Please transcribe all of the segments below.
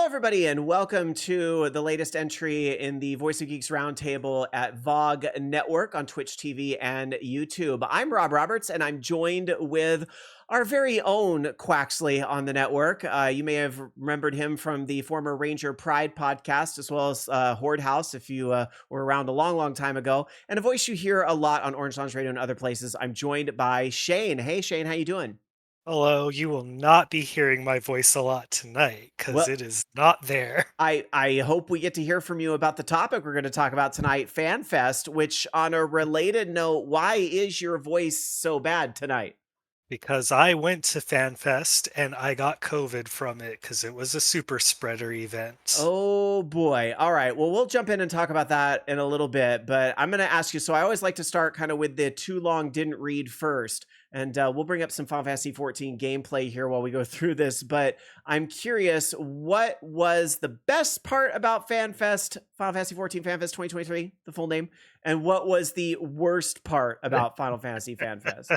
everybody, and welcome to the latest entry in the Voice of Geeks Roundtable at VOG Network on Twitch TV and YouTube. I'm Rob Roberts, and I'm joined with our very own Quaxley on the network. You may have remembered him from the former Ranger Pride podcast, as well as Horde House, if you were around a long, long time ago, and a voice you hear a lot on Orange Lounge Radio and other places. I'm joined by Shane. Hey, Shane, how you doing? Hello, you will not be hearing my voice a lot tonight because Well, it is not there. I hope we get to hear from you about the topic we're going to talk about tonight, Fanfest, which on a related note, why is your voice so bad tonight? Because I went to Fanfest and I got COVID from it because it was a super spreader event. Oh boy. All right. Well, we'll jump in and talk about that in a little bit, but I'm going to ask you. So I always like to start kind of with the too long didn't read first. And we'll bring up some Final Fantasy 14 gameplay here while we go through this. But I'm curious, what was the best part about FanFest, Final Fantasy 14 FanFest 2023, the full name? And what was the worst part about Final Fantasy FanFest?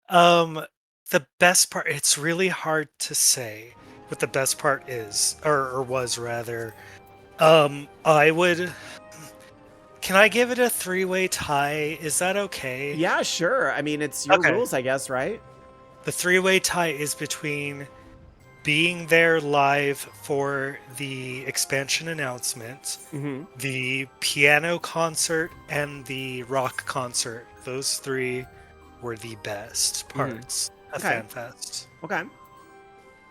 The best part, it's really hard to say what the best part is, or was rather. I would. Can I give it a three-way tie? Is that okay? Yeah, sure. I mean, it's your Okay. rules, I guess, right? The three-way tie is between being there live for the expansion announcement, the piano concert, and the rock concert. Those three were the best parts of Okay. FanFest. Okay.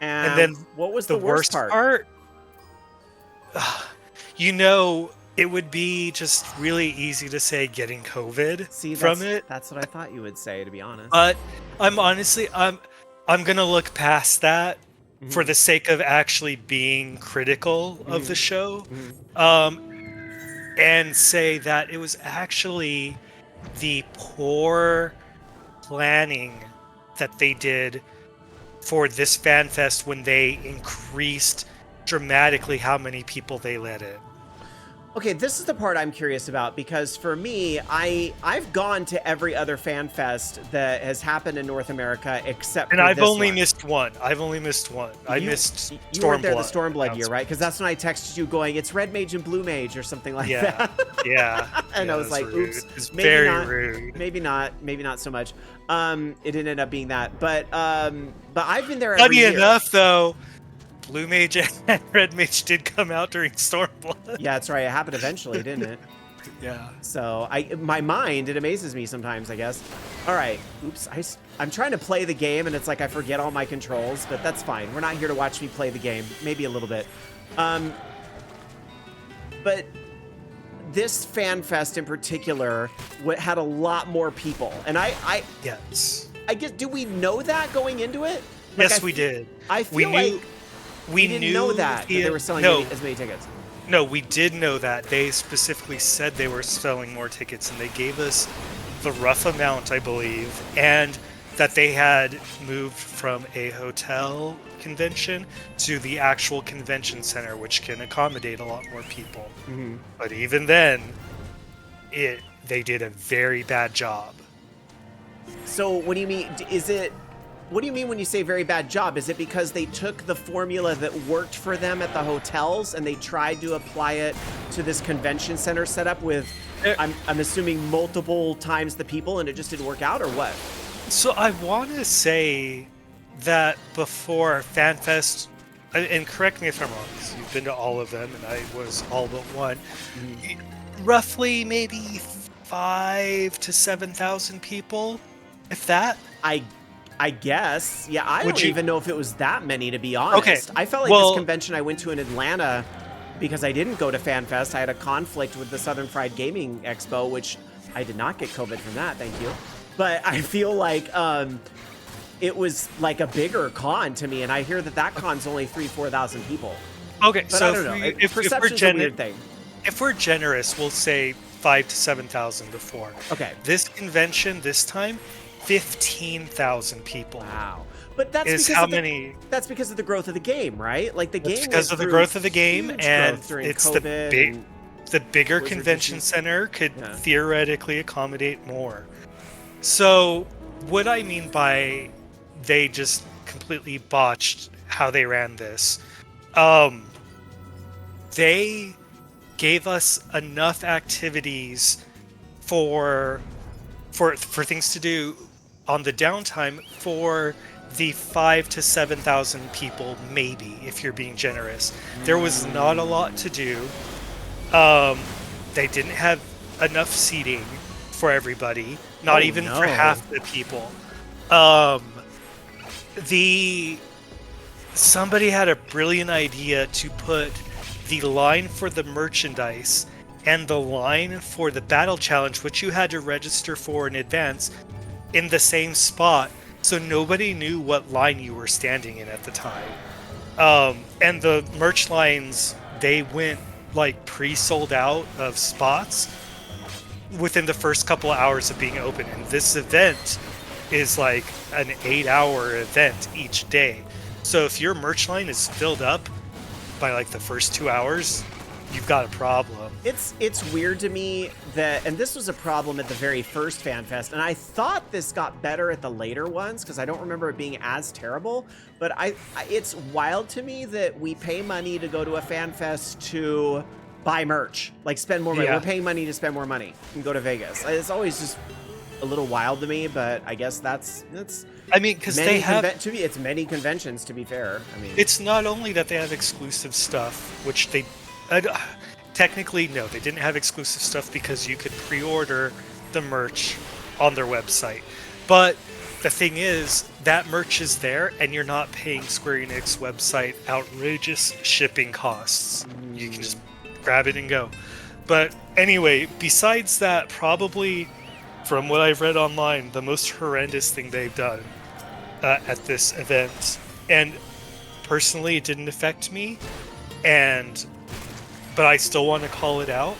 And then what was the worst part? It would be just really easy to say getting COVID from it. That's what I thought you would say, to be honest. But I'm gonna look past that for the sake of actually being critical of the show, and say that it was actually the poor planning that they did for this FanFest when they increased dramatically how many people they let in. Okay, this is the part I'm curious about, because for me, I've gone to every other fan fest that has happened in North America except And for I've only one. missed one. I missed you Stormblood. weren't there the Stormblood year, right? Because that's when I texted you going, it's Red Mage and Blue Mage or something like that. Yeah. And I was like, rude. oops, It's maybe very not, rude. maybe not so much. It didn't end up being that, but I've been there every Funny year. enough, though, Blue Mage and Red Mage did come out during Stormblood. Yeah, that's right. It happened eventually, didn't it? Yeah. So my mind, it amazes me sometimes, I guess. All right. Oops. I'm trying to play the game and it's like I forget all my controls, but that's fine. We're not here to watch me play the game. Maybe a little bit. But this fan fest in particular had a lot more people. And Yes. I guess, do we know that going into it? Yes, we did. I feel like we didn't know that they were selling as many tickets. No, we did know that. They specifically said they were selling more tickets, and they gave us the rough amount, I believe, and that they had moved from a hotel convention to the actual convention center, which can accommodate a lot more people. But even then, they did a very bad job. So what do you mean? What do you mean when you say very bad job? Is it because they took the formula that worked for them at the hotels and they tried to apply it to this convention center setup with, I'm assuming, multiple times the people, and it just didn't work out, or what? So I want to say that before FanFest, and correct me if I'm wrong, because you've been to all of them, and I was all but one, roughly maybe 5,000 to 7,000 people, if that. I guess. Yeah, I don't even know if it was that many, to be honest. Okay. I felt like this convention I went to in Atlanta, because I didn't go to FanFest, I had a conflict with the Southern Fried Gaming Expo, which I did not get COVID from that, thank you. But I feel like it was like a bigger con to me, and I hear that con's only 3,000-4,000 people. Okay, but so I don't know. Perception's a weird thing. If we're generous, we'll say 5,000 to 7,000 before. Okay. This convention this time, 15,000 people. Wow. But that's That's because of the growth of the game, right? Like the game. Because of the growth of the game, and it's COVID the bigger convention center could theoretically accommodate more. So what I mean by they just completely botched how they ran this Um, they gave us enough activities for for things to do on the downtime for the 5 to 7,000 people, maybe, if you're being generous. There was not a lot to do. Um, they didn't have enough seating for everybody, not Oh even for no. half the people. Um, the Somebody had a brilliant idea to put the line for the merchandise and the line for the battle challenge, which you had to register for in advance, in the same spot, so nobody knew what line you were standing in at the time. And the merch lines, they went like pre-sold out of spots within the first couple of hours of being open. And this event is like an 8-hour event each day. So if your merch line is filled up by like the first 2 hours, you've got a problem. It's weird to me that, and this was a problem at the very first FanFest, and I thought this got better at the later ones because I don't remember it being as terrible. But it's wild to me that we pay money to go to a FanFest to buy merch, like spend more money. Yeah. We're paying money to spend more money and go to Vegas. It's always just a little wild to me, but I guess that's I mean, because they have to me, it's many conventions. To be fair, I mean, it's not only that they have exclusive stuff, which they technically no, they didn't have exclusive stuff because you could pre-order the merch on their website. But the thing is, that merch is there, and you're not paying Square Enix website outrageous shipping costs. You can just grab it and go. But anyway, besides that, probably from what I've read online, the most horrendous thing they've done at this event, and personally it didn't affect me, but I still want to call it out,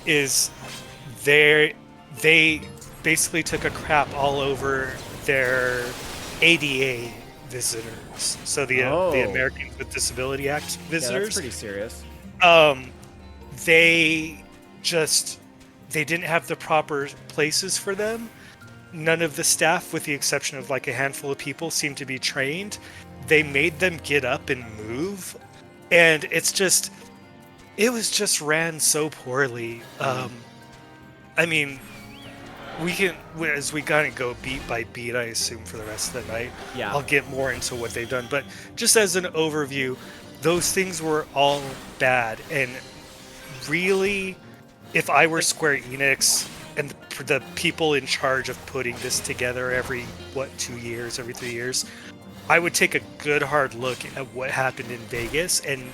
is they basically took a crap all over their ADA visitors. So the Americans with Disability Act visitors. Yeah, that's pretty serious. They didn't have the proper places for them. None of the staff, with the exception of like a handful of people, seemed to be trained. They made them get up and move, and it was just ran so poorly. I mean, as we kind of go beat by beat, I assume, for the rest of the night. Yeah. I'll get more into what they've done, but just as an overview, those things were all bad. And really, if I were Square Enix and the people in charge of putting this together every 2 years, every 3 years, I would take a good hard look at what happened in Vegas and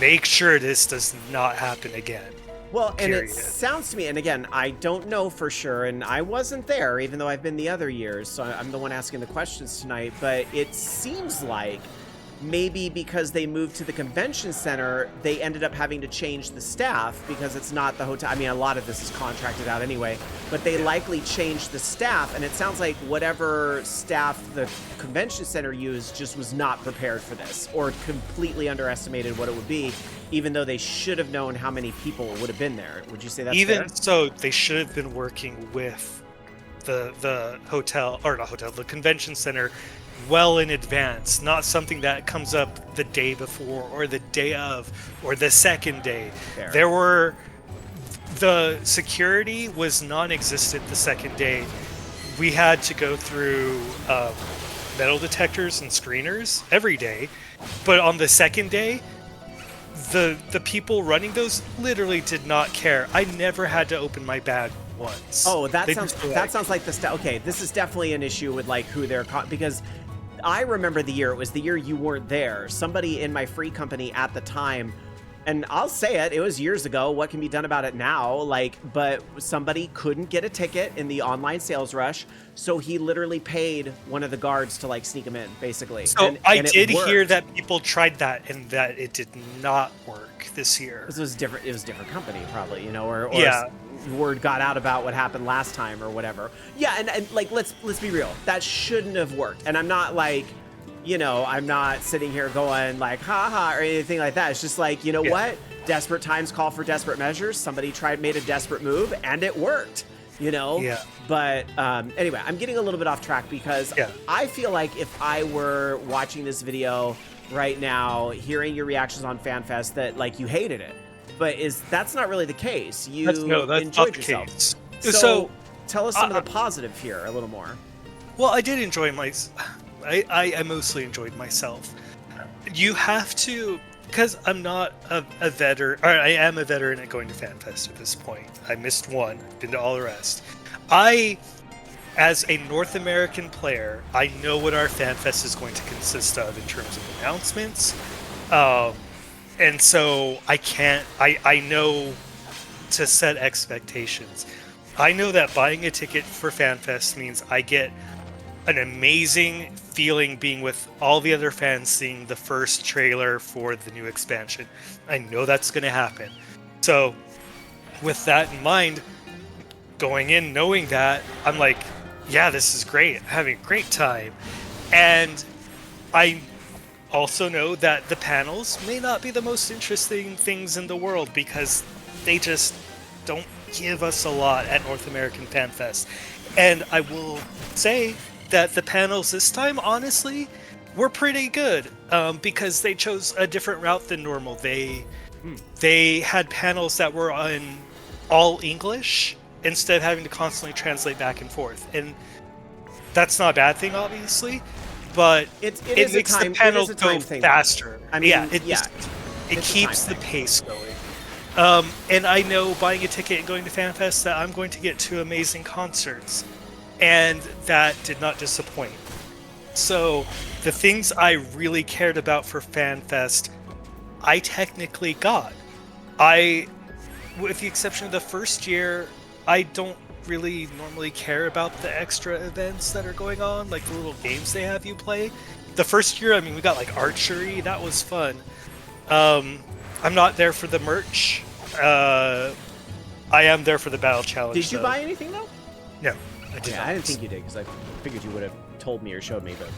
make sure this does not happen again. Well, and Period. it sounds to me, and again, I don't know for sure, and I wasn't there, even though I've been the other years, so I'm the one asking the questions tonight, but it seems like maybe because they moved to the convention center, they ended up having to change the staff because it's not the hotel. I mean, a lot of this is contracted out anyway, but they likely changed the staff, and it sounds like whatever staff the convention center used just was not prepared for this, or completely underestimated what it would be, even though they should have known how many people would have been there. Would you say that's Even fair? so, they should have been working with the hotel, or not hotel, the convention center, well in advance, not something that comes up the day before or the day of or the second day. Fair. The security was non-existent the second day. We had to go through metal detectors and screeners every day, but on the second day, the people running those literally did not care. I never had to open my bag once. Oh, that They sounds just were that like- sounds like the stuff. Okay, this is definitely an issue with like who they're because I remember the year. It was the year you weren't there. Somebody in my free company at the time, and I'll say it was years ago. What can be done about it now? But somebody couldn't get a ticket in the online sales rush, so he literally paid one of the guards to like sneak him in, basically. So I it did hear worked. that people tried that and that it did not work this year. This was different. It was a different company, probably, or Yeah. word got out about what happened last time or whatever. Yeah, and like let's be real. That shouldn't have worked. And I'm not like, I'm not sitting here going like haha or anything like that. It's just like, what? Desperate times call for desperate measures. Somebody made a desperate move and it worked. Yeah. But anyway, I'm getting a little bit off track because Yeah. I feel like if I were watching this video right now, hearing your reactions on FanFest, that like you hated it, but that's not really the case. That's You that's not enjoyed the yourself. case. So, So tell us some of I, the positive here a little more. well, I did enjoy I mostly enjoyed myself. You have to, because I'm not a veteran, or I am a veteran at going to FanFest at this point. I missed one, been to all the rest. I, as a North American player, I know what our FanFest is going to consist of in terms of announcements. Um, and so I know to set expectations. I know that buying a ticket for FanFest means I get an amazing feeling being with all the other fans seeing the first trailer for the new expansion. I know that's going to happen. So, with that in mind, going in knowing that, I'm like, yeah, this is great. I'm having a great time. And I also know that the panels may not be the most interesting things in the world because they just don't give us a lot at North American Fan Fest. And I will say that the panels this time, honestly, were pretty good because they chose a different route than normal. They had panels that were on all English instead of having to constantly translate back and forth. And that's not a bad thing, obviously, but It it makes the panel go faster. I mean, yeah, yeah, it it's a keeps time the thing. pace going. And I know buying a ticket and going to FanFest that I'm going to get two amazing concerts, and that did not disappoint. So the things I really cared about for FanFest, I technically got. With the exception of the first year, I don't really normally care about the extra events that are going on, like the little games they have you play. The first year, I mean, we got like archery, that was fun. I'm not there for the merch. I am there for the battle challenge. Did you though. buy anything though? No, I did Yeah, not. I didn't think you did because I figured you would have told me or showed me, but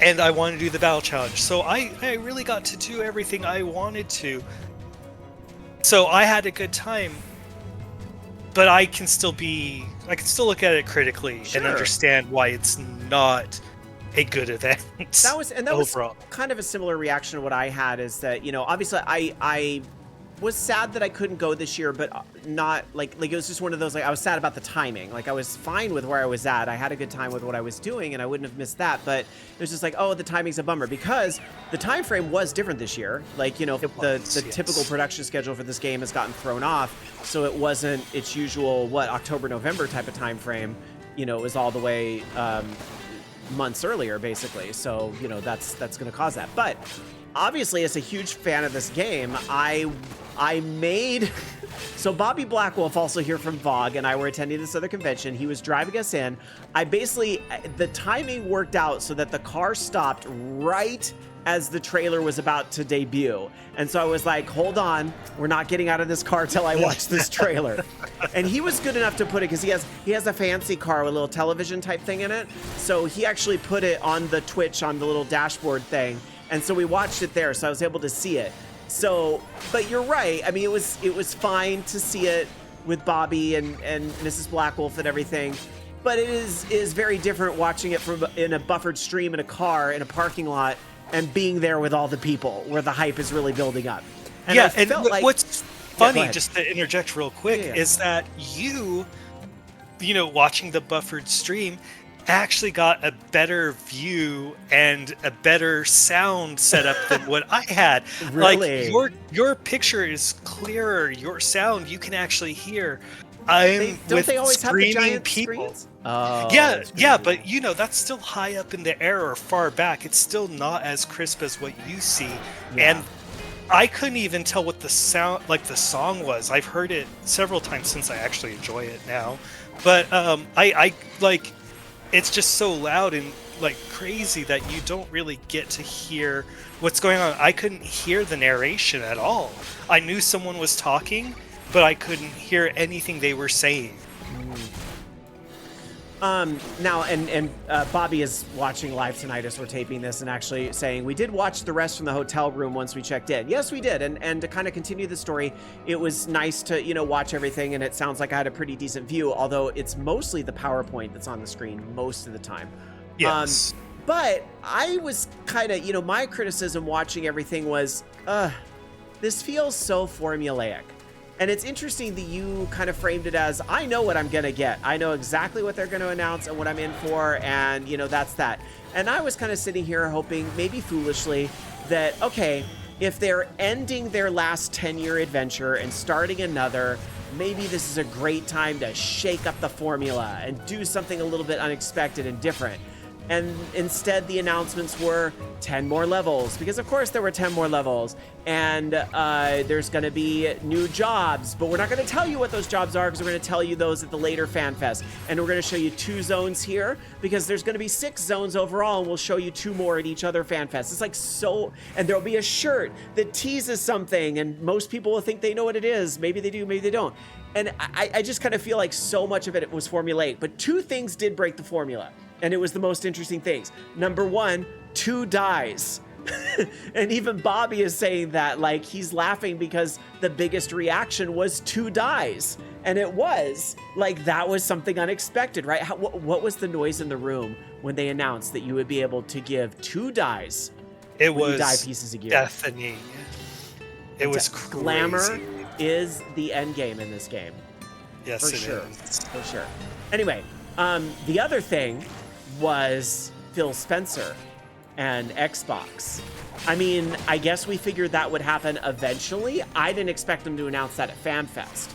And I wanted to do the battle challenge, so I really got to do everything I wanted to. So I had a good time, but I can still look at it critically Sure. and understand why it's not a good event. that was overall. kind of a similar reaction to what I had. Is that, you know, obviously I was sad that I couldn't go this year, but not like it was just one of those, like, I was sad about the timing. Like, I was fine with where I was at. I had a good time with what I was doing, and I wouldn't have missed that. But it was just like, oh, the timing's a bummer because the time frame was different this year. Like, you know, the Yes. typical production schedule for this game has gotten thrown off, so it wasn't its usual October, November type of time frame. You know, it was all the way months earlier, basically. So, you know, that's going to cause that. But obviously, as a huge fan of this game, I made so Bobby Blackwolf, also here from VOG, and I were attending this other convention. He was driving us in. The timing worked out so that the car stopped right as the trailer was about to debut. And so I was like, hold on, we're not getting out of this car till I watch this trailer. And he was good enough to put it, because he has a fancy car with a little television type thing in it. So he actually put it on the Twitch, on the little dashboard thing. And so we watched it there, so I was able to see it. So, but you're right. I mean, it was fine to see it with Bobby and Mrs. Blackwolf and everything. But it is very different watching it in a buffered stream in a car in a parking lot and being there with all the people where the hype is really building up. And yeah, I and felt like, what's funny, ahead. just to interject real quick, is that you know, watching the buffered stream, actually got a better view and a better sound setup than what I had. Really? Like your picture is clearer, your sound you can actually hear. I'm Don't with they always have the screaming giant people. screens? Oh, Yeah, that's yeah, crazy. but you know, that's still high up in the air or far back. It's still not as crisp as what you see. Yeah. And I couldn't even tell what the song was. I've heard it several times since I actually enjoy it now. But I like, it's just so loud and like crazy that you don't really get to hear what's going on. I couldn't hear the narration at all. I knew someone was talking, but I couldn't hear anything they were saying. Now, and Bobby is watching live tonight as we're taping this, and actually saying, we did watch the rest from the hotel room once we checked in. Yes, we did. And to kind of continue the story, it was nice to, you know, watch everything, and it sounds like I had a pretty decent view, although it's mostly the PowerPoint that's on the screen most of the time. Yes. But I was kind of, my criticism watching everything was, this feels so formulaic. And it's interesting that you kind of framed it as, I know what I'm going to get. I know exactly what they're going to announce and what I'm in for, and, that's that. And I was kind of sitting here hoping, maybe foolishly, that, okay, if they're ending their last 10-year adventure and starting another, maybe this is a great time to shake up the formula and do something a little bit unexpected and different. And instead, the announcements were 10 more levels, because of course there were 10 more levels, and there's going to be new jobs, but we're not going to tell you what those jobs are, because we're going to tell you those at the later Fanfest. And we're going to show you 2 zones here, because there's going to be 6 zones overall, and we'll show you 2 more at each other Fanfest. It's like so, and there'll be a shirt that teases something, and most people will think they know what it is. Maybe they do, maybe they don't. And I just kind of feel like so much of it was formulaic, but 2 things did break the formula. And it was the most interesting things. Number 1, 2 dies. And even Bobby is saying that, like, he's laughing because the biggest reaction was 2 dies. And it was like, that was something unexpected, right? What was the noise in the room when they announced that you would be able to give 2 dies? It was die pieces of gear. deafening. It was crazy. Glamour is the end game in this game. Yes, for it sure. is. For sure. Anyway, the other thing was Phil Spencer and Xbox. I mean, I guess we figured that would happen eventually. I didn't expect them to announce that at FanFest.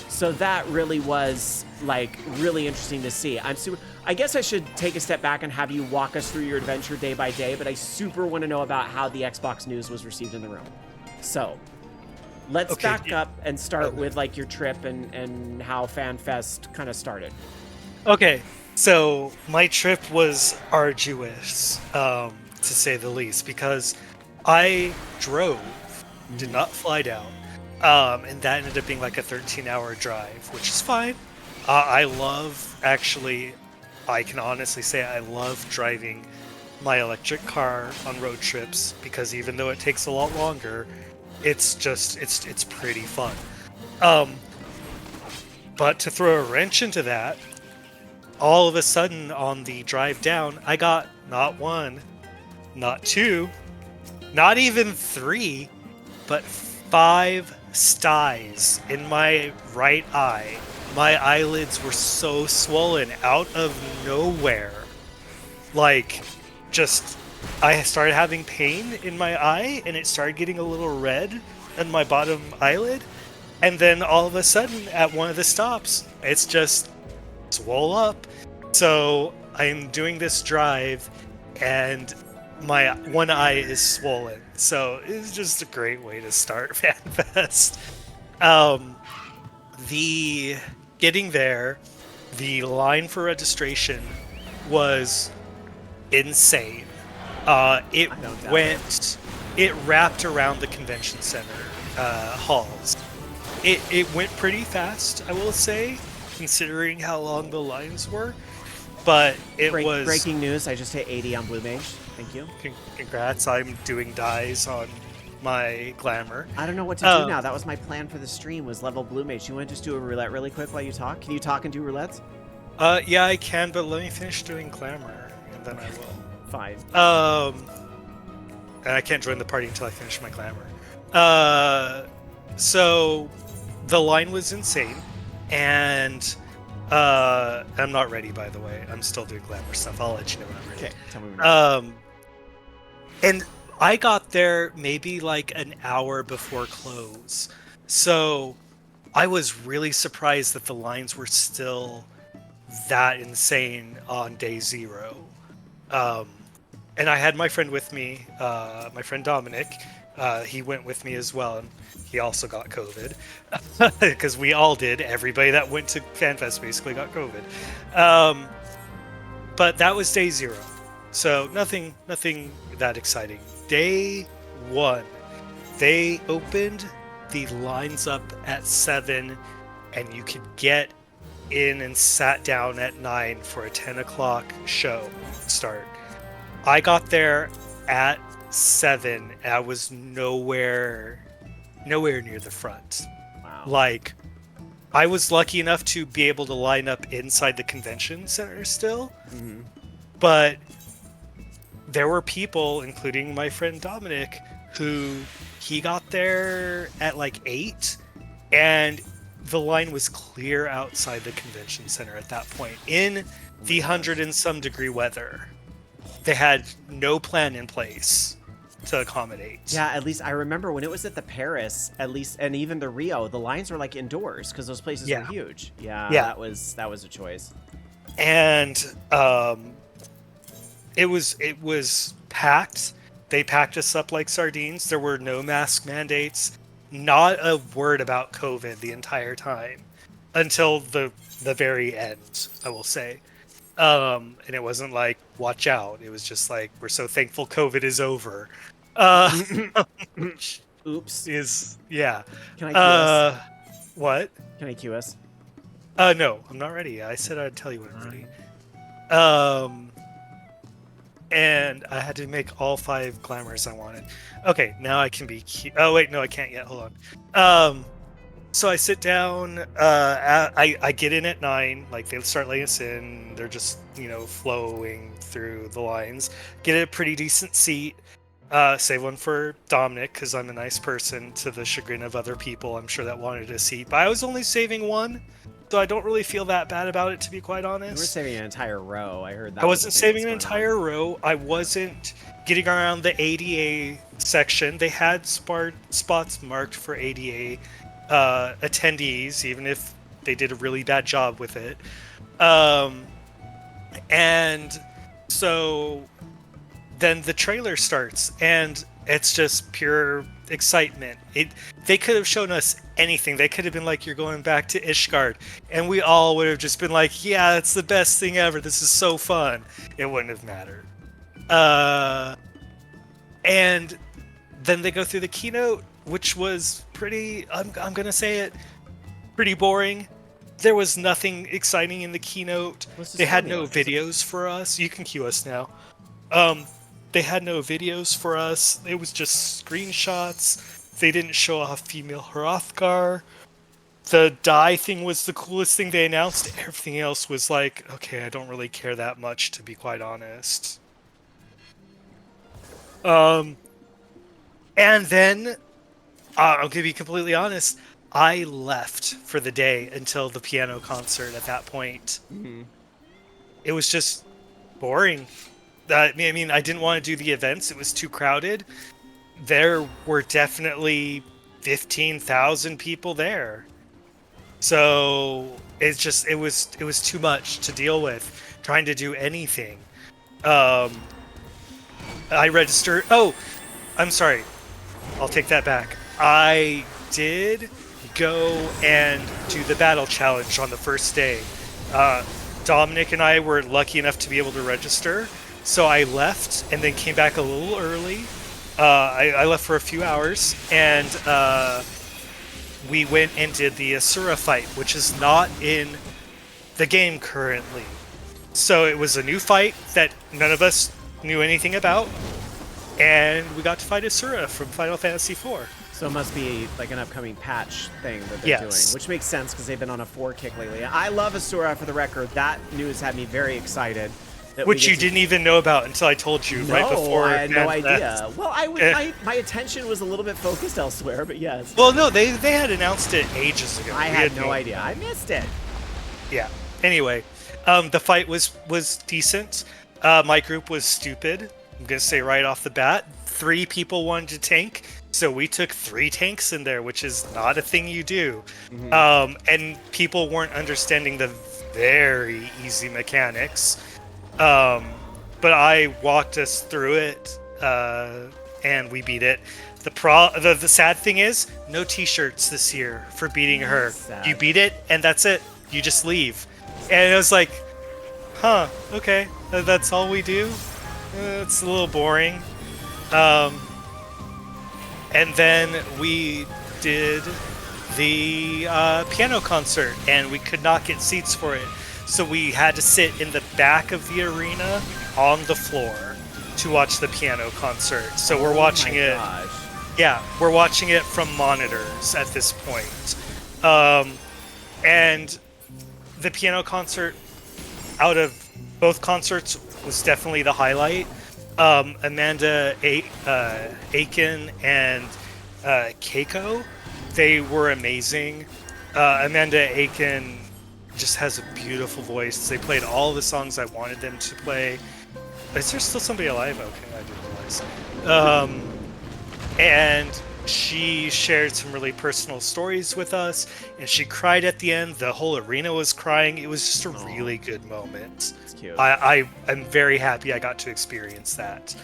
So that really was, like, really interesting to see. I guess I should take a step back and have you walk us through your adventure day by day, but I super want to know about how the Xbox news was received in the room. So let's back up and start with, like, your trip and how FanFest kind of started. Okay. So my trip was arduous, to say the least, because I drove, did not fly down, and that ended up being like a 13-hour drive, which is fine. I can honestly say I love driving my electric car on road trips, because even though it takes a lot longer, it's pretty fun. But to throw a wrench into that, all of a sudden on the drive down, I got not 1, not 2, not even 3, but 5 styes in my right eye. My eyelids were so swollen out of nowhere. Like, I started having pain in my eye, and it started getting a little red on my bottom eyelid. And then all of a sudden, at one of the stops, it's just swole up. So I'm doing this drive, and my one eye is swollen. So it's just a great way to start FanFest. The getting there, the line for registration was insane. It wrapped around the convention center halls. It went pretty fast, I will say, considering how long the lines were. But it was breaking news. I just hit 80 on Blue Mage. Thank you. Congrats! I'm doing dies on my glamour. I don't know what to do now. That was my plan for the stream, was level Blue Mage. You want to just do a roulette really quick while you talk? Can you talk and do roulettes? Yeah, I can, but let me finish doing glamour, and then I will. Fine. And I can't join the party until I finish my glamour. So the line was insane, and I'm not ready, by the way. I'm still doing glamour stuff. I'll let you know when I'm ready. Okay, tell me when you're ready. And I got there maybe like an hour before close. So I was really surprised that the lines were still that insane on day 0. And I had my friend with me, my friend Dominic. He went with me as well, and he also got COVID. Because we all did. Everybody that went to FanFest basically got COVID. But that was day 0. So nothing that exciting. Day 1, they opened the lines up at 7, and you could get in and sat down at 9 for a 10 o'clock show start. I got there at 7, and I was nowhere near the front. Wow. Like, I was lucky enough to be able to line up inside the convention center still, but there were people, including my friend Dominic, who he got there at like 8, and the line was clear outside the convention center at that point in the 100 and some degree weather. They had no plan in place to accommodate. Yeah, at least I remember when it was at the Paris, at least, and even the Rio, the lines were like indoors because those places were huge. Yeah, that was a choice. And it was packed. They packed us up like sardines. There were no mask mandates, not a word about COVID the entire time until the very end, I will say. And it wasn't like, watch out. It was just like, we're so thankful COVID is over. Oops. Yeah. Can I cue us? What? Can I cue us? No, I'm not ready. I said I'd tell you when I'm ready. And I had to make all 5 glamours I wanted. Okay, now I can be cute. Oh, wait, no, I can't yet. Hold on. So I sit down, I get in at 9, like they start letting us in, they're just, flowing through the lines, get a pretty decent seat, save one for Dominic, because I'm a nice person to the chagrin of other people, I'm sure that wanted a seat, but I was only saving one, so I don't really feel that bad about it, to be quite honest. You were saving an entire row, I heard that. I wasn't saving an entire row, I wasn't getting around the ADA section. They had spots marked for ADA attendees, even if they did a really bad job with it. And so then the trailer starts, and it's just pure excitement. They could have shown us anything. They could have been like, you're going back to Ishgard, and we all would have just been like, yeah, it's the best thing ever. This is so fun. It wouldn't have mattered. And then they go through the keynote, which was pretty, I'm gonna say it, pretty boring. There was nothing exciting in the keynote. They had no videos for us. You can cue us now. They had no videos for us. It was just screenshots. They didn't show off female Hrothgar. The die thing was the coolest thing they announced. Everything else was like, okay, I don't really care that much, to be quite honest. And then, I'm gonna be completely honest, I left for the day until the piano concert at that point. Mm-hmm. It was just boring. I mean, I didn't want to do the events. It was too crowded. There were definitely 15,000 people there. So it was too much to deal with, trying to do anything. I registered. Oh, I'm sorry. I'll take that back. I did go and do the battle challenge on the first day. Dominic and I were lucky enough to be able to register, so I left and then came back a little early. I left for a few hours, and we went and did the Asura fight, which is not in the game currently. So it was a new fight that none of us knew anything about, and we got to fight Asura from Final Fantasy IV. So it must be like an upcoming patch thing that they're doing, which makes sense because they've been on a 4 kick lately. I love Asura, for the record. That news had me very excited. Which you didn't even know about until I told you right before. I had no idea. Well, my attention was a little bit focused elsewhere, but yes. Well, no, they had announced it ages ago. I had no idea. I missed it. Yeah. Anyway, the fight was decent. My group was stupid. I'm gonna say right off the bat, 3 people wanted to tank, so we took 3 tanks in there, which is not a thing you do. Mm-hmm. And people weren't understanding the very easy mechanics. But I walked us through it, and we beat it. The sad thing is, no t-shirts this year for beating her. Sad. You beat it, and that's it. You just leave. And it was like, huh, okay, that's all we do? It's a little boring. And then we did the piano concert, and we could not get seats for it. So we had to sit in the back of the arena on the floor to watch the piano concert. So we're watching it. Gosh. Yeah, we're watching it from monitors at this point. And the piano concert, out of both concerts, was definitely the highlight. Amanda Aiken and Keiko, they were amazing. Amanda Aiken just has a beautiful voice. They played all the songs I wanted them to play. Is there still somebody alive? Okay, I didn't realize. And she shared some really personal stories with us, and she cried at the end. The whole arena was crying. It was just a really good moment. It's cute. I'm very happy I got to experience that.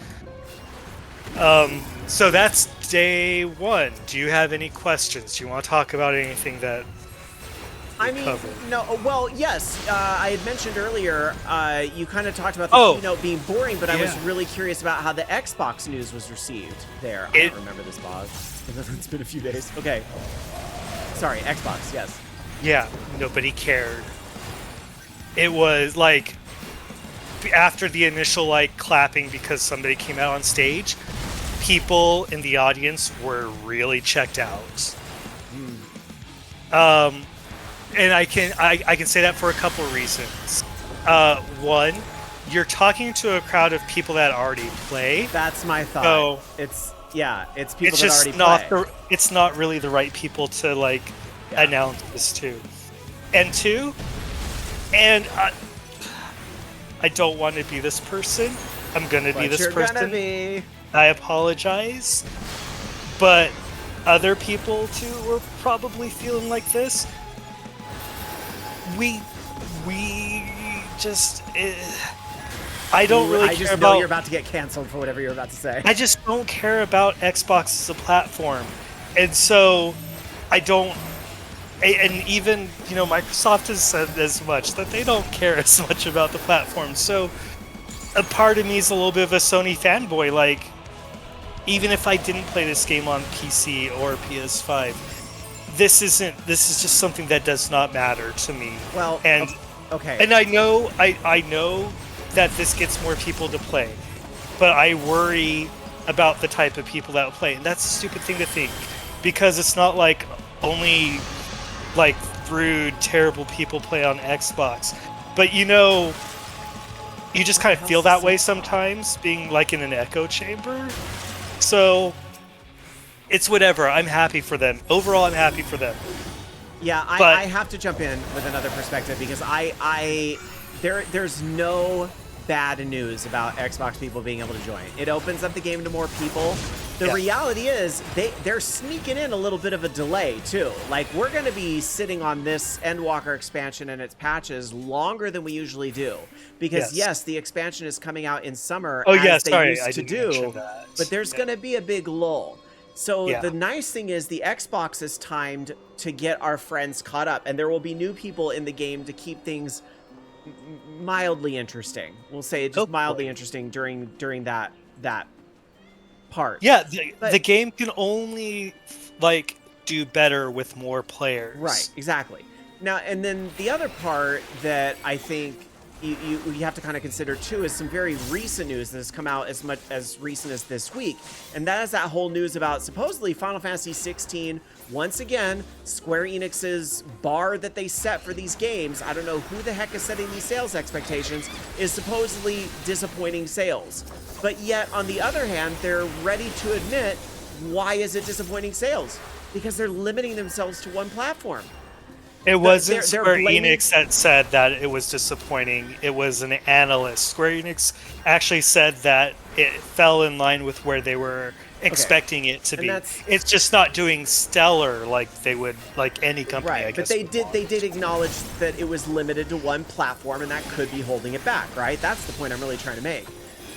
So that's day one. Do you have any questions? Do you want to talk about anything that I mean, covered? no. Well, yes. I had mentioned earlier. You kind of talked about the keynote being boring, but I was really curious about how the Xbox news was received there. I don't remember this, Bob. It's been a few days. Okay. Sorry, Xbox. Yes. Yeah. Nobody cared. It was like after the initial like clapping because somebody came out on stage, people in the audience were really checked out. And I can say that for a couple of reasons. One, you're talking to a crowd of people that already play. That's my thought. So it's people that already play. It's not really the right people to like announce this to. And two, and I don't want to be this person. I'm gonna be this person. Gonna be. I apologize, but other people too were probably feeling like this. We just I don't really care I just about. know you're about to get canceled for whatever you're about to say. I just don't care about Xbox as a platform, and so I don't. And even Microsoft has said as much that they don't care as much about the platform. So a part of me is a little bit of a Sony fanboy. Like, even if I didn't play this game on PC or PS5, this is just something that does not matter to me. Well, and okay. And I know that this gets more people to play, but I worry about the type of people that will play, and that's a stupid thing to think, because it's not like only like rude, terrible people play on Xbox, but you just kind of feel that way sometimes, being like in an echo chamber. So it's whatever. I'm happy for them. Overall, I'm happy for them. Yeah, I have to jump in with another perspective, because there's no bad news about Xbox people being able to join. It opens up the game to more people. The reality is they're sneaking in a little bit of a delay too. Like, we're going to be sitting on this Endwalker expansion and its patches longer than we usually do, because yes, the expansion is coming out in summer as they used to do, but there's going to be a big lull. So the nice thing is the Xbox is timed to get our friends caught up, and there will be new people in the game to keep things mildly interesting. We'll say just mildly interesting during that part. Yeah, the game can only like do better with more players. Right, exactly. Now, and then the other part that I think you have to kind of consider too is some very recent news that has come out as recent as this week, and that is that whole news about supposedly Final Fantasy 16. Once again, Square Enix's bar that they set for these games, I don't know who the heck is setting these sales expectations, is supposedly disappointing sales. But yet, on the other hand, they're ready to admit, why is it disappointing sales? Because they're limiting themselves to one platform. It wasn't Square Enix that said that it was disappointing. It was an analyst. Square Enix actually said that it fell in line with where they were expecting it to be. It's just not doing stellar like they would, like any company. Right, I guess, but they did acknowledge that it was limited to one platform, and that could be holding it back, right? That's the point I'm really trying to make.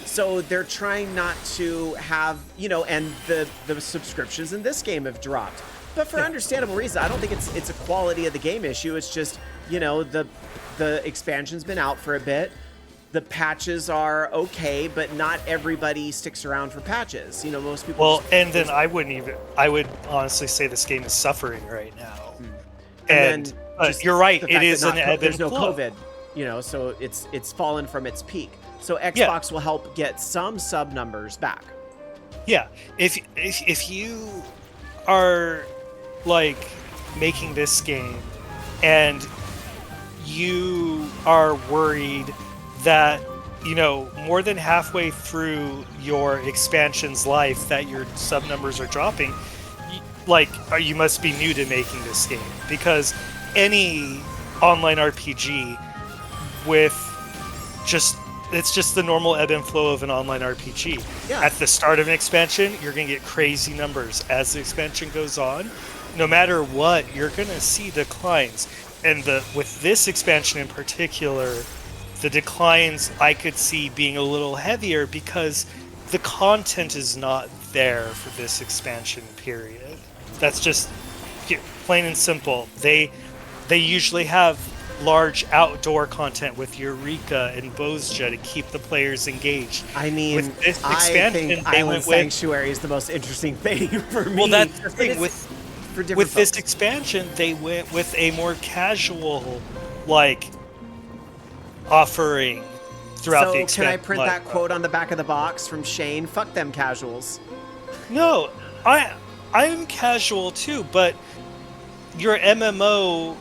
So they're trying not to have, and the subscriptions in this game have dropped. But for understandable reasons. I don't think it's a quality of the game issue. It's just, the expansion's been out for a bit. The patches are okay, but not everybody sticks around for patches. Most people. Well, and then I would honestly say this game is suffering right now. And you're right. It is an ebb and there's no flow. COVID, so it's fallen from its peak. So Xbox will help get some sub numbers back. Yeah, if you are like making this game and you are worried that more than halfway through your expansion's life that your sub numbers are dropping, you must be new to making this game, because any online RPG with it's just the normal ebb and flow of an online RPG. Yeah. At the start of an expansion, you're going to get crazy numbers. As the expansion goes on, no matter what, you're going to see declines. And with this expansion in particular, the declines I could see being a little heavier because the content is not there for this expansion period. That's just plain and simple. They usually have large outdoor content with Eureka and Bozja to keep the players engaged. I mean, with this I expansion, think they Island went Sanctuary is the most interesting thing for me. Well, that's the thing. For different With this folks. expansion, they went with a more casual, offering throughout the expansion. Can I print that quote on the back of the box from Shane? Fuck them casuals. No, I'm casual too, but your MMO,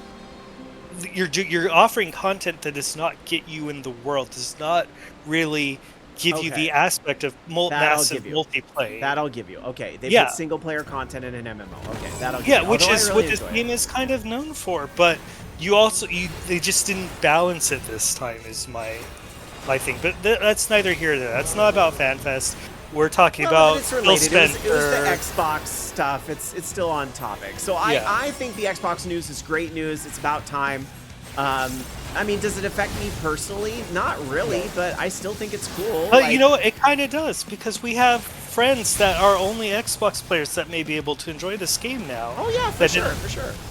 you're offering content that does not get you in the world, does not really give you the aspect of massive multiplayer. That'll give you. Okay, they put single player content in an MMO. Okay, that'll give you. Which is what this game is kind of known for, but they just didn't balance it this time is my thing. But that's neither here nor there. That's not about FanFest. We're talking about it's related. Phil It was the Spencer. Xbox stuff. It's still on topic. So I think the Xbox news is great news. It's about time. I mean, does it affect me personally? Not really, but I still think it's cool. But it kind of does, because we have friends that are only Xbox players that may be able to enjoy this game now. Oh yeah, for sure.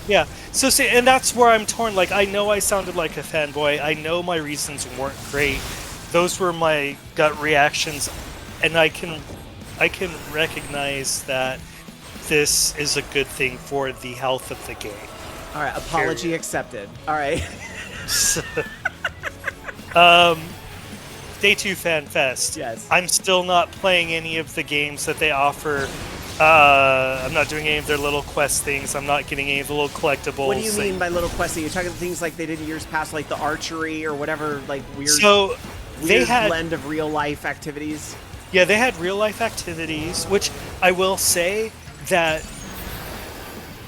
Yeah. So see, and that's where I'm torn. Like, I know I sounded like a fanboy. I know my reasons weren't great. Those were my gut reactions, and I can recognize that this is a good thing for the health of the game. All right, apology accepted. All right. Day 2 FanFest. Yes. I'm still not playing any of the games that they offer. I'm not doing any of their little quest things. I'm not getting any of the little collectibles. What do you mean by little questing? You're talking things like they did in years past, like the archery or whatever, like weird blend of real life activities? Yeah, they had real life activities, which I will say that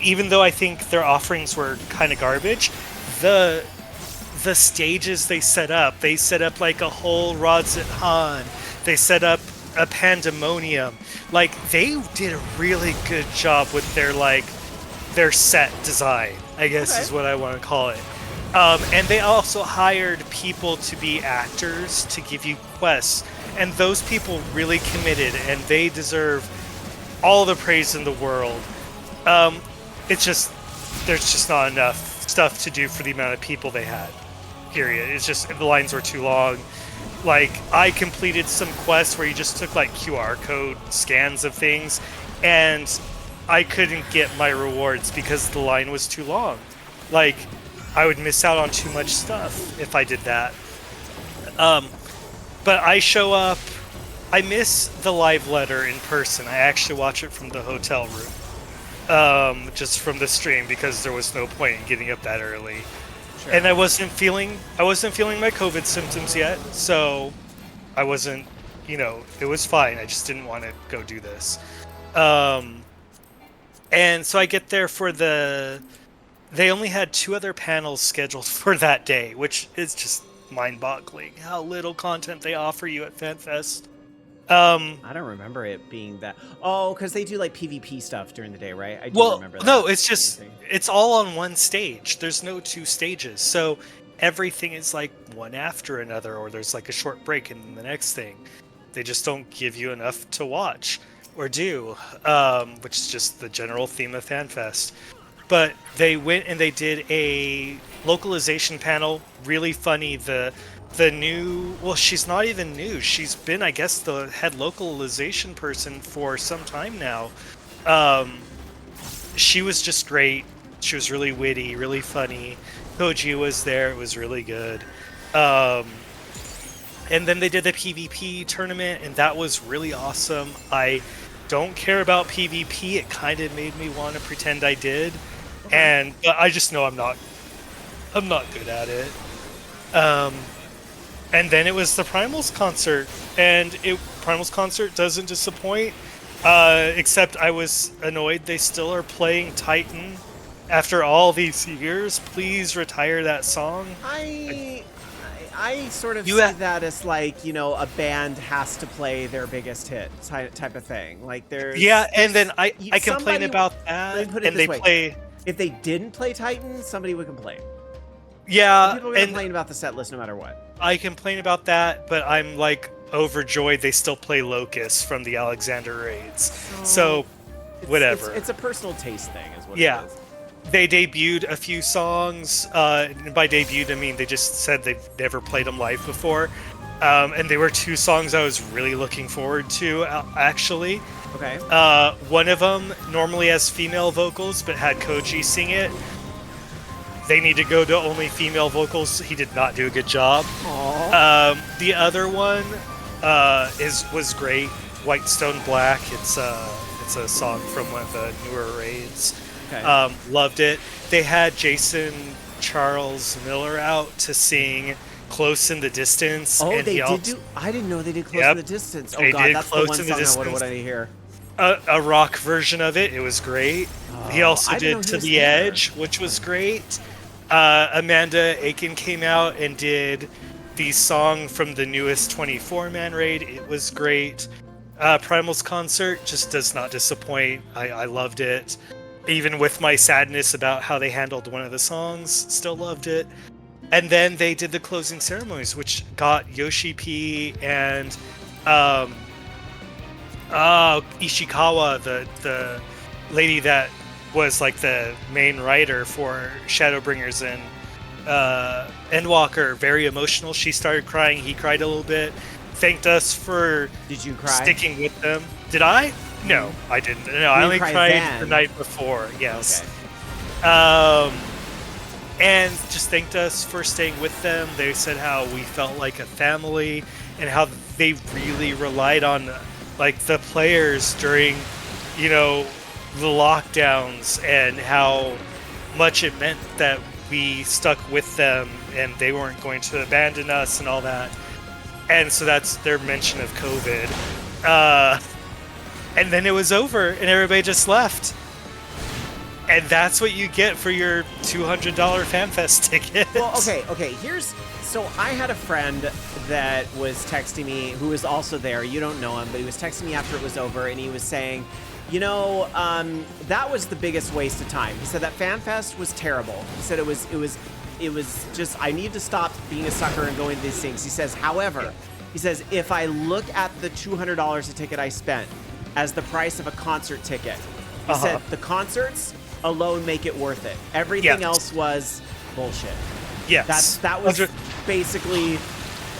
even though I think their offerings were kind of garbage, the stages they set up like a whole Rodzit Han. They set up a pandemonium. Like, they did a really good job with their set design, I guess is what I want to call it. And they also hired people to be actors to give you quests. And those people really committed, and they deserve all the praise in the world. It's just, there's just not enough stuff to do for the amount of people they had. Period. It's just, the lines were too long. Like, I completed some quests where you just took like QR code scans of things, and I couldn't get my rewards because the line was too long. Like, I would miss out on too much stuff if I did that. But I show up, I miss the live letter in person. I actually watch it from the hotel room, just from the stream, because there was no point in getting up that early. Sure. And I wasn't feeling my COVID symptoms yet, so I wasn't, it was fine. I just didn't want to go do this. And so I get there for they only had 2 other panels scheduled for that day, which is just mind-boggling how little content they offer you at FanFest. I don't remember it being that. Oh, because they do like PvP stuff during the day, right? I do remember that. No, it's just, it's all on one stage. There's no 2 stages. So everything is like one after another, or there's like a short break and then the next thing. They just don't give you enough to watch or do, which is just the general theme of FanFest. But they went and they did a localization panel, really funny. The new, well, she's not even new. She's been, I guess, the head localization person for some time now. She was just great. She was really witty, really funny. Koji was there. It was really good. And then they did the PvP tournament, and that was really awesome. I don't care about PvP. It kind of made me want to pretend I did. And I just know I'm not good at it. And then it was the Primals concert, and Primals concert doesn't disappoint. Except I was annoyed they still are playing Titan after all these years. Please retire that song. I sort of You see ha- that as like, a band has to play their biggest hit type of thing. Like Yeah, and then you- I complain somebody, about let that, me put it and this they way. play. If they didn't play Titan, somebody would complain. Yeah, People are going to and complain about the set list no matter what. I complain about that, but I'm like overjoyed they still play Locust from the Alexander raids. So whatever. It's a personal taste thing is what Yeah. it is. They debuted a few songs. And by debuted, I mean they just said they've never played them live before. And they were two songs I was really looking forward to, actually. Okay. One of them normally has female vocals, but had Koji sing it. They need to go to only female vocals. He did not do a good job. The other one was great. White Stone Black. It's a song from one of the newer raids. Okay. Loved it. They had Jason Charles Miller out to sing "Close in the Distance." Oh, and they he did do. I didn't know they did Close Yep. in the Distance. Oh They God, did that's the Close one in the song I Distance. wanted to hear. A rock version of it. It was great. He also I didn't did know he "To was the there. Edge," which was great. Amanda Aiken came out and did the song from the newest 24-man raid. It was great. Primal's concert just does not disappoint. I loved it. Even with my sadness about how they handled one of the songs, still loved it. And then they did the closing ceremonies, which got Yoshi P and Ishikawa, the lady that was like the main writer for Shadowbringers and Endwalker, very emotional. She started crying. He cried a little bit. Thanked us for Did you cry? sticking with them. Did I? No, I didn't. No, I only cried cried then. the night before. Yes. Okay. And just thanked us for staying with them. They said how we felt like a family and how they really relied on like the players during, the lockdowns, and how much it meant that we stuck with them and they weren't going to abandon us and all that. And so that's their mention of COVID. And then it was over and everybody just left. And that's what you get for your $200 FanFest ticket. Well, okay. So I had a friend that was texting me who was also there. You don't know him, but he was texting me after it was over, and he was saying, that was the biggest waste of time. He said that FanFest was terrible. He said it was just, I need to stop being a sucker and going to these things. He says, however, he says, if I look at the $200 a ticket I spent as the price of a concert ticket, he said the concerts alone make it worth it. Everything else was bullshit. Yes. That was basically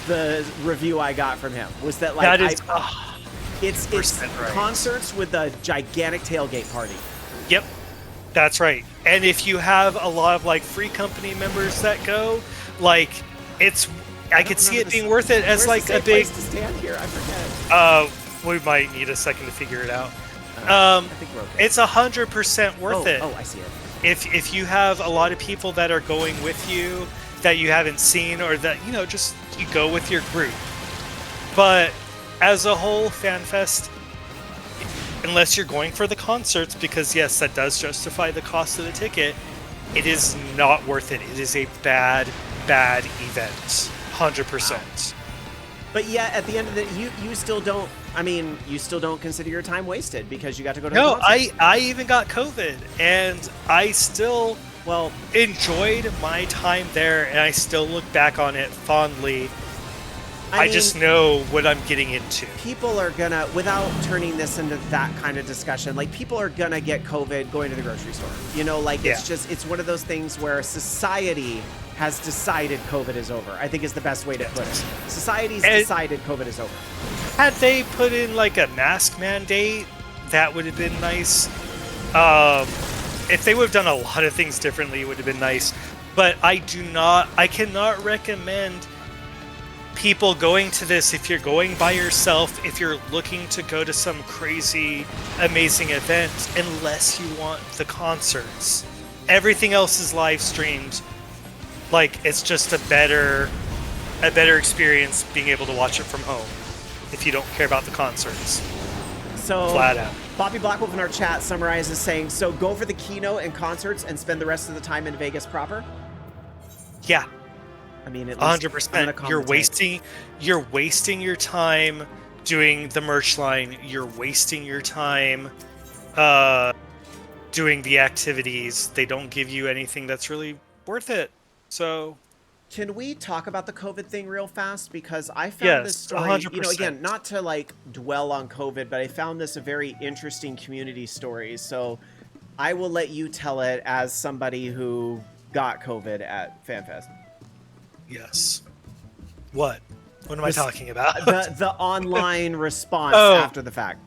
the review I got from him. Was that like that is, it's right. Concerts with a gigantic tailgate party. Yep, that's right. And if you have a lot of like free company members that go, like I could see it being worth it as like a big. Place to stand here? I forget. We might need a second to figure it out. I think we're okay. It's 100% worth it. Oh, I see it. If you have a lot of people that are going with you that you haven't seen, or that just you go with your group. But as a whole, FanFest, unless you're going for the concerts, because yes, that does justify the cost of the ticket, it is not worth it. It is a bad event, 100%. But yeah, at the end of the you still don't. I mean, you still don't consider your time wasted because you got to go to. No, the concerts. I even got COVID, and I still enjoyed my time there, and I still look back on it fondly. I just know what I'm getting into. People are gonna, without turning this into that kind of discussion, like people are gonna get COVID going to the grocery store. It's one of those things where society has decided COVID is over, I think is the best way to put it. Society's decided COVID is over. Had they put in like a mask mandate, that would have been nice. If they would have done a lot of things differently, it would have been nice. But I cannot recommend people going to this if you're going by yourself, if you're looking to go to some crazy, amazing event, unless you want the concerts. Everything else is live streamed. Like, it's just a better a better experience being able to watch it from home if you don't care about the concerts. So, Flat out. Bobby Blackwolf in our chat summarizes saying, so go for the keynote and concerts and spend the rest of the time in Vegas proper? Yeah. I mean, at least 100%. You're wasting your time doing the merch line. You're wasting your time doing the activities. They don't give you anything that's really worth it. So can we talk about the COVID thing real fast? Because I found this yes, story, 100%. again, not to like dwell on COVID, but I found this a very interesting community story. So I will let you tell it as somebody who got COVID at FanFest. Yes. What am I talking about? The online response Oh. after the fact.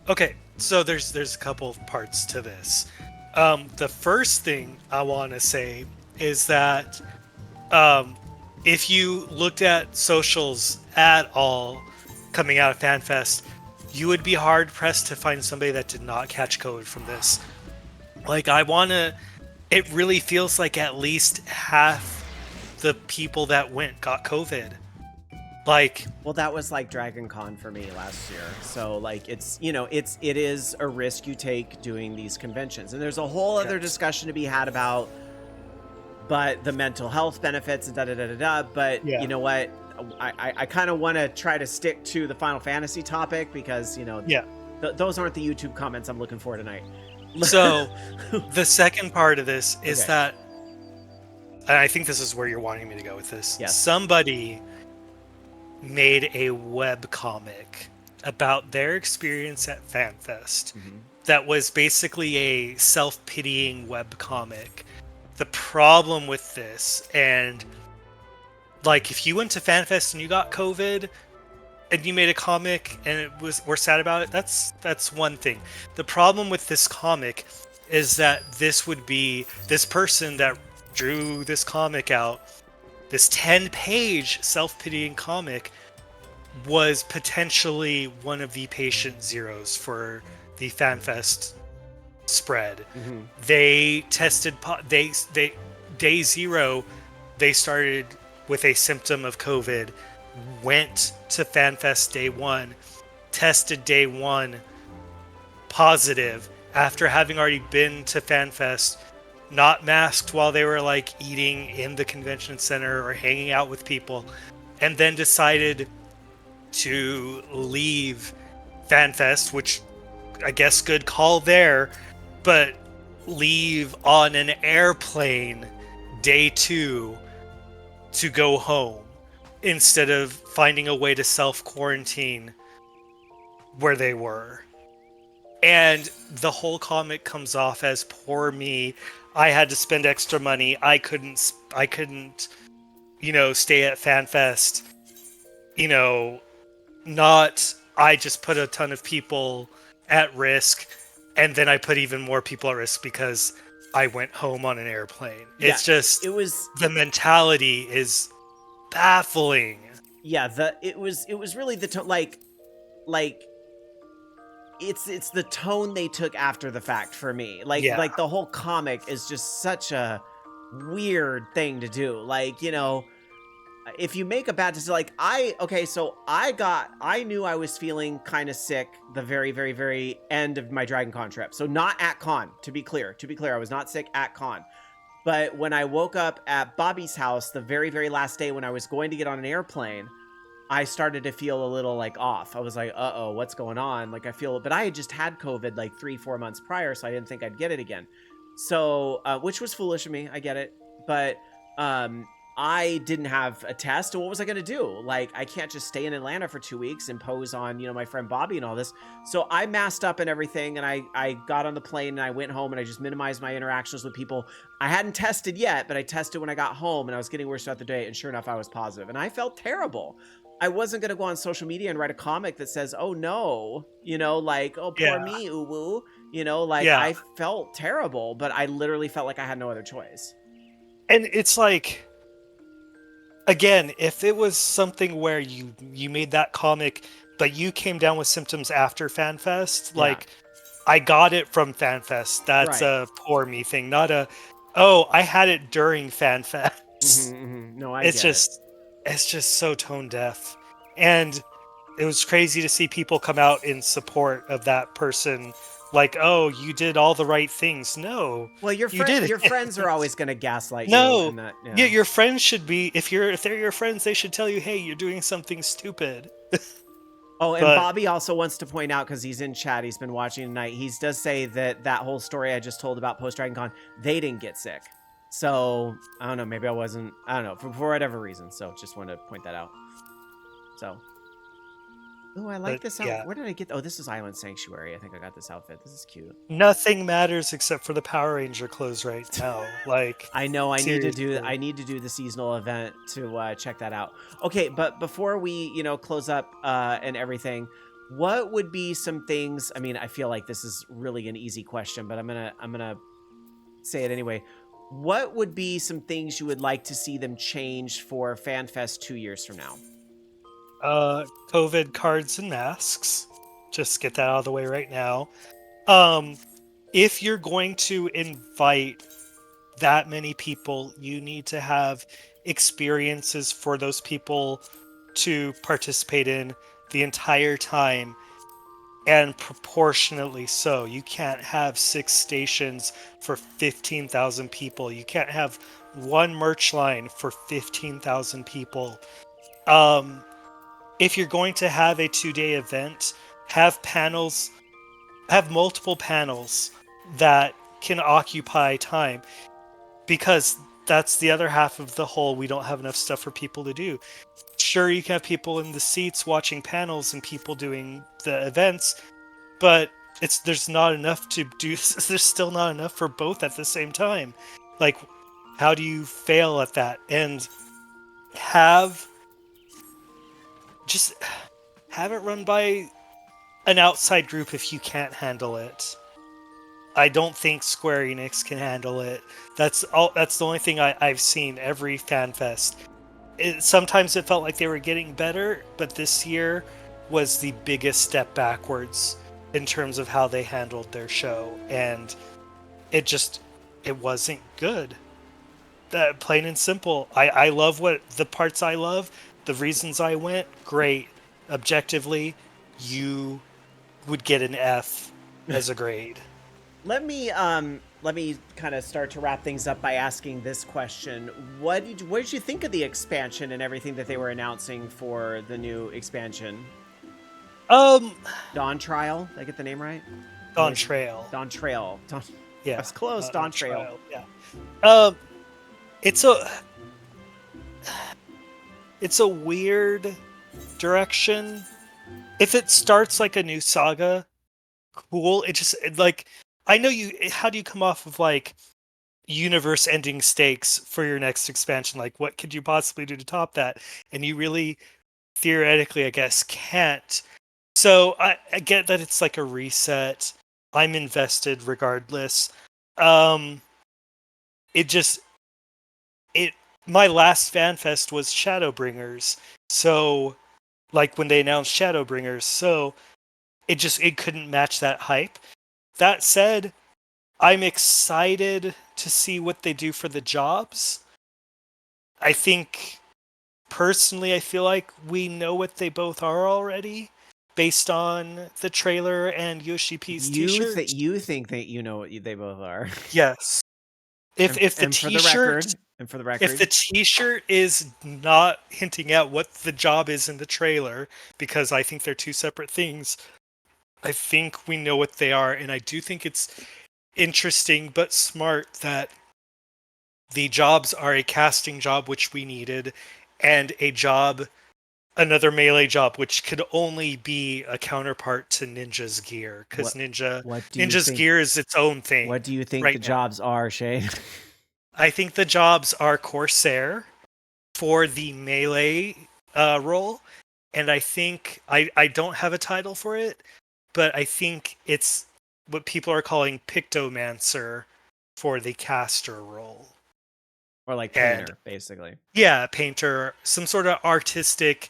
Okay, so there's a couple of parts to this. The first thing I want to say is that if you looked at socials at all coming out of FanFest, you would be hard pressed to find somebody that did not catch COVID from this. Like, it really feels like at least half the people that went got COVID. Like, well, that was like Dragon Con for me last year. So like, it is a risk you take doing these conventions. And there's a whole other discussion to be had about, but the mental health benefits and da-da-da-da-da. But you know what? I kind of want to try to stick to the Final Fantasy topic because, those aren't the YouTube comments I'm looking for tonight. So the second part of this is that, and I think this is where you're wanting me to go with this. Yes. Somebody made a web comic about their experience at FanFest that was basically a self-pitying web comic. The problem with this, and like, if you went to FanFest and you got COVID and you made a comic and we're sad about it, that's one thing. The problem with this comic is that this person that drew this comic out, this 10-page self-pitying comic, was potentially one of the patient zeros for the FanFest spread. They tested day zero, they started with a symptom of COVID, went to FanFest day one, tested day one positive after having already been to FanFest, not masked while they were like eating in the convention center or hanging out with people, and then decided to leave FanFest, which I guess good call there, but leave on an airplane day two to go home instead of finding a way to self-quarantine where they were. And the whole comic comes off as, poor me, I had to spend extra money, I couldn't stay at FanFest, not I just put a ton of people at risk, and then I put even more people at risk because I went home on an airplane. Yeah, the mentality is baffling. Yeah, it was really the tone, like it's the tone they took after the fact for me. Like the whole comic is just such a weird thing to do. Like, if you make a bad decision, like I knew I was feeling kind of sick the very, very, very end of my Dragon Con trip. So not at con, to be clear, I was not sick at con. But when I woke up at Bobby's house the very, very last day when I was going to get on an airplane, I started to feel a little like off. I was like, uh-oh, what's going on? Like, but I had just had COVID like 3-4 months prior, so I didn't think I'd get it again. So, which was foolish of me, I get it. But I didn't have a test. What was I going to do? Like, I can't just stay in Atlanta for 2 weeks and pose on, my friend Bobby and all this. So I masked up and everything, and I got on the plane and I went home and I just minimized my interactions with people. I hadn't tested yet, but I tested when I got home, and I was getting worse throughout the day, and sure enough, I was positive. And I felt terrible. I wasn't going to go on social media and write a comic that says, oh no, like, oh, poor me, uwu. I felt terrible, but I literally felt like I had no other choice. And it's like, again, if it was something where you made that comic, but you came down with symptoms after FanFest, like, I got it from FanFest. That's a poor me thing, not I had it during FanFest. No, I it's get just, it's just so tone deaf. And it was crazy to see people come out in support of that person, like, oh, you did all the right things. No, Well, you did your it. friends are always going to gaslight you, No. and that, Yeah, yeah. your friends should be, if they're your friends, they should tell you, hey, you're doing something stupid. Oh, and But Bobby also wants to point out, because he's in chat, he's been watching tonight. He does say that that whole story I just told about post Dragon Con, they didn't get sick. So I don't know. Maybe I wasn't. I don't know, for whatever reason. So just want to point that out. So, oh, I like this out. yeah, Where did I get? Oh, this is Island Sanctuary. I think I got this outfit. This is cute. nothing matters except for the Power Ranger clothes right now. Like, I know I need to do. seriously. I need to do the seasonal event to check that out. Okay, but before we close up and everything, what would be some things? I mean, I feel like this is really an easy question, but I'm gonna say it anyway. What would be some things you would like to see them change for FanFest 2 years from now? COVID cards and masks. Just get that out of the way right now. Um, if you're going to invite that many people, you need to have experiences for those people to participate in the entire time, and proportionately so. You can't have 6 stations for 15,000 people. You can't have one merch line for 15,000 people. Um, if you're going to have a 2-day event, have panels, have multiple panels that can occupy time, because that's the other half of the whole we don't have enough stuff for people to do. Sure, you can have people in the seats watching panels and people doing the events, but there's not enough to do. There's still not enough for both at the same time. Like, how do you fail at that? And have just have it run by an outside group if you can't handle it. I don't think Square Enix can handle it. That's all. That's the only thing I've seen every FanFest. Sometimes it felt like they were getting better, but this year was the biggest step backwards in terms of how they handled their show, and it wasn't good. Plain and simple. I love what the parts I love, the reasons I went, great. Objectively, you would get an F as a grade. Let me kind of start to wrap things up by asking this question. What did you think of the expansion and everything that they were announcing for the new expansion? Um, Dawn Trial? Did I get the name right? on trail. Dawn Trail. I Yeah, was close. Dawn Trail. Yeah. Um, it's a weird direction. If it starts like a new saga, cool. Like, I know you. How do you come off of like universe-ending stakes for your next expansion? Like, what could you possibly do to top that? And you really, theoretically, I guess, can't. So I get that it's like a reset. I'm invested regardless. Um, it just it My last FanFest was Shadowbringers. So, like, when they announced Shadowbringers, so it couldn't match that hype. That said, I'm excited to see what they do for the jobs. I think personally, I feel like we know what they both are already based on the trailer and Yoshi P's t-shirt. You think that you know what they both are? Yes. If the And for the t-shirt record, and for the if record, the t-shirt is not hinting at what the job is in the trailer, because I think they're two separate things, I think we know what they are, and I do think it's interesting but smart that the jobs are a casting job, which we needed, and another melee job, which could only be a counterpart to Ninja's gear, because what do you Ninja's think? gear is its own What thing do you think the right now. jobs are, Shay? I think the jobs are Corsair for the melee role, and I think I don't have a title for it, but I think it's what people are calling Pictomancer for the caster role. Or like And painter, basically. yeah, painter, some sort of artistic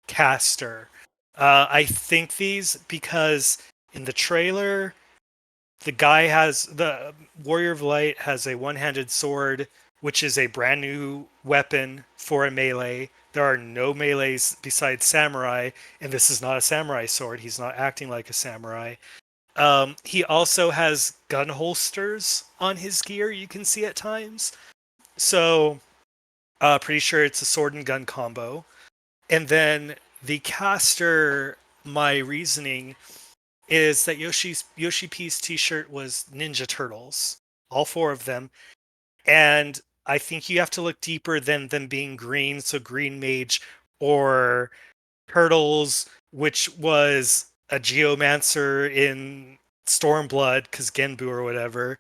caster. I think these because in the trailer, the Warrior of Light has a one-handed sword, which is a brand new weapon for a melee There are no melees besides samurai, and this is not a samurai sword. He's not acting like a samurai. He also has gun holsters on his gear, you can see at times. So, pretty sure it's a sword and gun combo. And then the caster, my reasoning is that Yoshi P's t-shirt was Ninja Turtles, all four of them. And I think you have to look deeper than them being green, so Green Mage or Turtles, which was a Geomancer in Stormblood, because Genbu or whatever.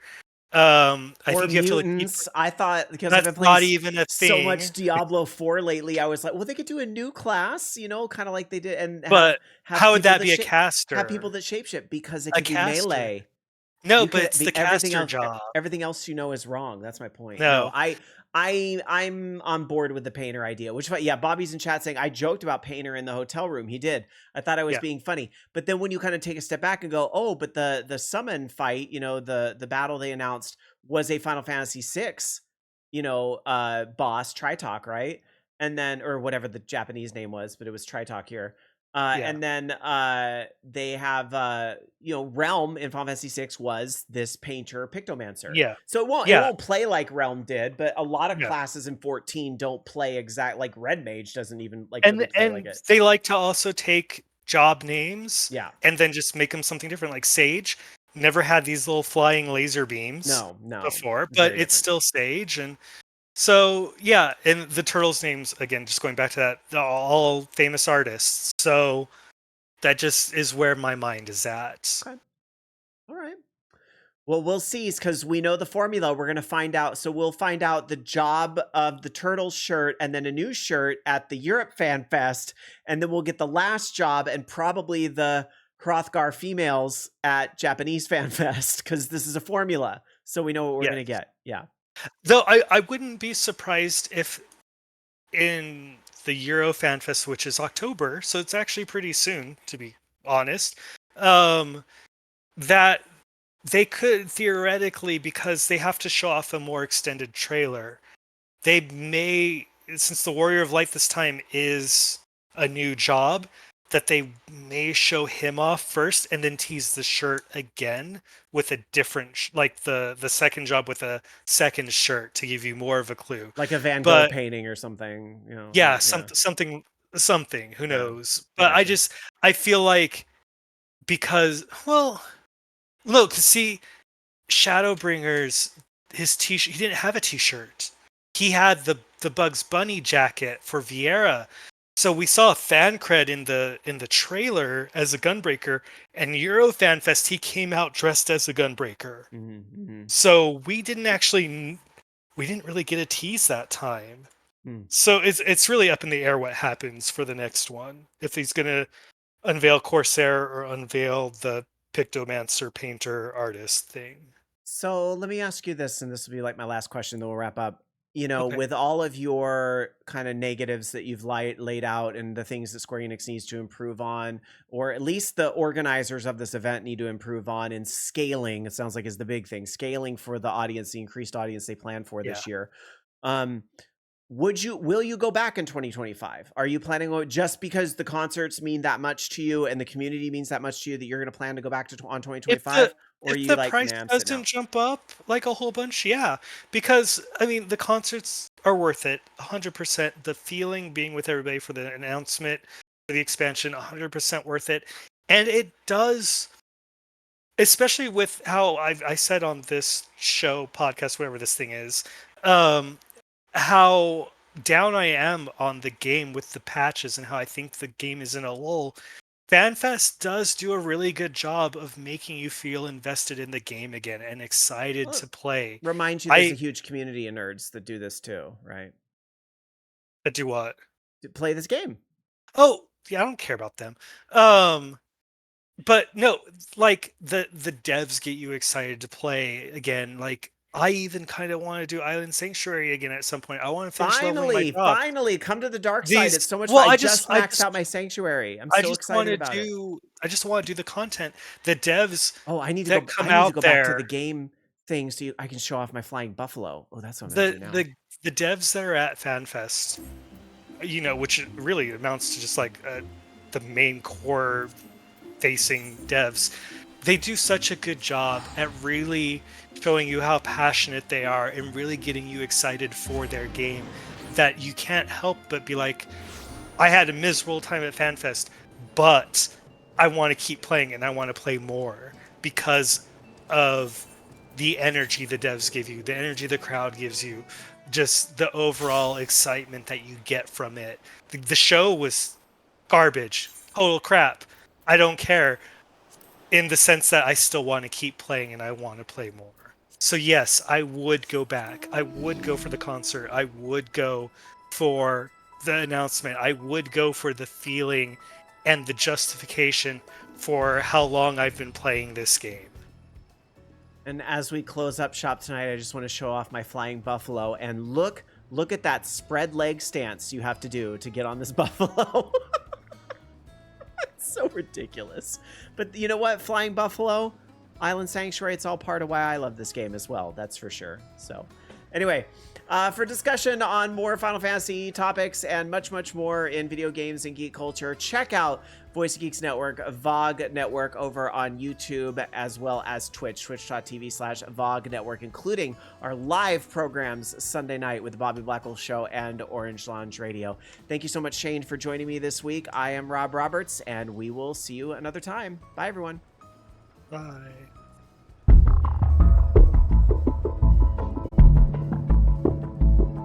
I Or think you have to look deeper. mutants. I thought because I've That's been playing not even a so much thing. Diablo 4 lately, I was like, well, they could do a new class, kind of like they did, and But have how would people that that be a have people caster? that shapeshift because it A could be caster. melee. No, You but could it's the be caster job. everything else is wrong. That's my point. No, No. I'm on board with the painter idea, which yeah, Bobby's in chat saying I joked about painter in the hotel room. He did. I thought I was Yeah. being funny. But then when you kind of take a step back and go, "Oh, but the summon fight, the battle they announced was a Final Fantasy 6, boss Tritalk, right?" And then or whatever the Japanese name was, but it was Tritalk here. Yeah. And then they have Realm in Final Fantasy 6 was this painter pictomancer. Yeah. So it Yeah. won't play like Realm did, but a lot of Yeah. classes in 14 don't play exact like Red Mage doesn't even like really And play like and it. they like to also take job names Yeah. and then just make them something different. Like Sage never had these little flying laser beams No. before, but Very it's different. still Sage. And so yeah, and the turtles names, again, just going back to that, they're all famous artists. So that just is where my mind is at. Okay. All right. Well, we'll see because we know the formula. We're going to find out. So we'll find out the job of the Turtles shirt and then a new shirt at the Europe Fan Fest. And then we'll get the last job and probably the Hrothgar females at Japanese Fan Fest because this is a formula. So we know what we're Yeah. going to get. Yeah. Though I wouldn't be surprised if in the Euro Fan Fest, which is October, so it's actually pretty soon, to be honest, that they could theoretically, because they have to show off a more extended trailer, they may, since the Warrior of Light this time is a new job, that they may show him off first and then tease the shirt again with a different, like the second job with a second shirt to give you more of a clue. Like a Van Gogh But painting or something, yeah, Yeah. something, who Yeah. knows? I But gotcha. I feel like, because, well, look, see, Shadowbringers, his t-shirt, he didn't have a t-shirt. He had the Bugs Bunny jacket for Vieira. So we saw fan cred in the trailer as a gunbreaker, and Euro Fan Fest he came out dressed as a gunbreaker. Mm-hmm. So we didn't really get a tease that time. So it's really up in the air what happens for the next one. If he's gonna unveil Corsair or unveil the Pictomancer painter artist thing. So let me ask you this, and this will be like my last question, then we'll wrap up. Okay. With all of your kind of negatives that you've laid out and the things that Square Enix needs to improve on, or at least the organizers of this event need to improve on in scaling, it sounds like is the big thing, scaling for the audience, the increased audience they plan for Yeah. this year. Will you go back in 2025? Are you planning on, just because the concerts mean that much to you and the community means that much to you, that you're going to plan to go back on If 2025? the Or are if you the like, price nah, I'm sitting doesn't out? jump up like a whole bunch, yeah. Because I mean the concerts are worth it, 100%. The feeling being with everybody for the announcement, for the expansion, 100% worth it. And it does, especially with how I said on this show, podcast, whatever this thing is, how down I am on the game with the patches and how I think the game is in a lull. FanFest does do a really good job of making you feel invested in the game again and excited Well, to play. remind you there's a I huge community of nerds that do this too, right? do what? To play this game. Oh, yeah, I don't care about them. But no, like the devs get you excited to play again. Like I even kind of want to do Island Sanctuary again at some point. I want to finish leveling my dog. Finally, come to the dark side. These It's so much fun. well, I just I maxed just out my sanctuary. I'm I so just excited want to about it. do the content. The devs Oh, I need to that go. come I need to out go back to there, the game thing so I can show off my flying buffalo. Oh, that's what I'm gonna the do now. the the devs that are at FanFest which really amounts to just like the main core facing devs. They do such a good job at really showing you how passionate they are and really getting you excited for their game, that you can't help but be like, I had a miserable time at Fanfest, but I want to keep playing and I want to play more because of the energy the devs give you, the energy the crowd gives you, just the overall excitement that you get from it. The show was garbage, total crap. I don't care, in the sense that I still want to keep playing and I want to play more. So yes, I would go back. I would go for the concert. I would go for the announcement. I would go for the feeling and the justification for how long I've been playing this game. And as we close up shop tonight, I just want to show off my flying buffalo, and look at that spread leg stance you have to do to get on this buffalo. It's so ridiculous. But you know what? Flying buffalo, Island Sanctuary, it's all part of why I love this game as well. That's for sure. So anyway, for discussion on more Final Fantasy topics and much, much more in video games and geek culture, check out Voice of Geeks Network, VOG Network over on YouTube, as well as Twitch, twitch.tv/VOG Network, including our live programs Sunday night with the Bobby Blackwell Show and Orange Lounge Radio. Thank you so much, Shane, for joining me this week. I am Rob Roberts, and we will see you another time. Bye, everyone. Bye.